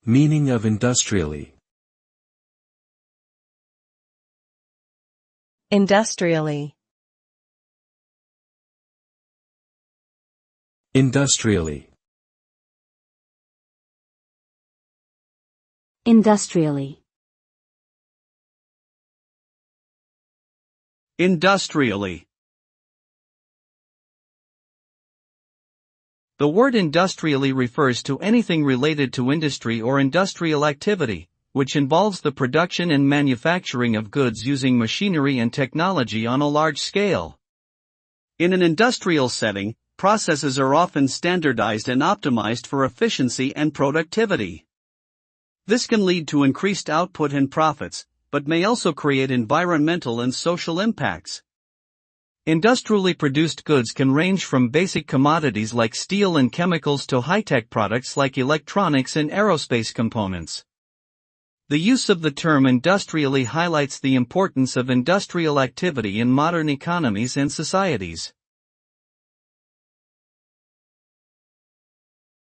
Meaning of industrially. Industrially. Industrially. Industrially. Industrially. The word industrially refers to anything related to industry or industrial activity, which involves the production and manufacturing of goods using machinery and technology on a large scale. In an industrial setting, processes are often standardized and optimized for efficiency and productivity. This can lead to increased output and profits, but may also create environmental and social impacts. Industrially produced goods can range from basic commodities like steel and chemicals to high-tech products like electronics and aerospace components. The use of the term industrially highlights the importance of industrial activity in modern economies and societies.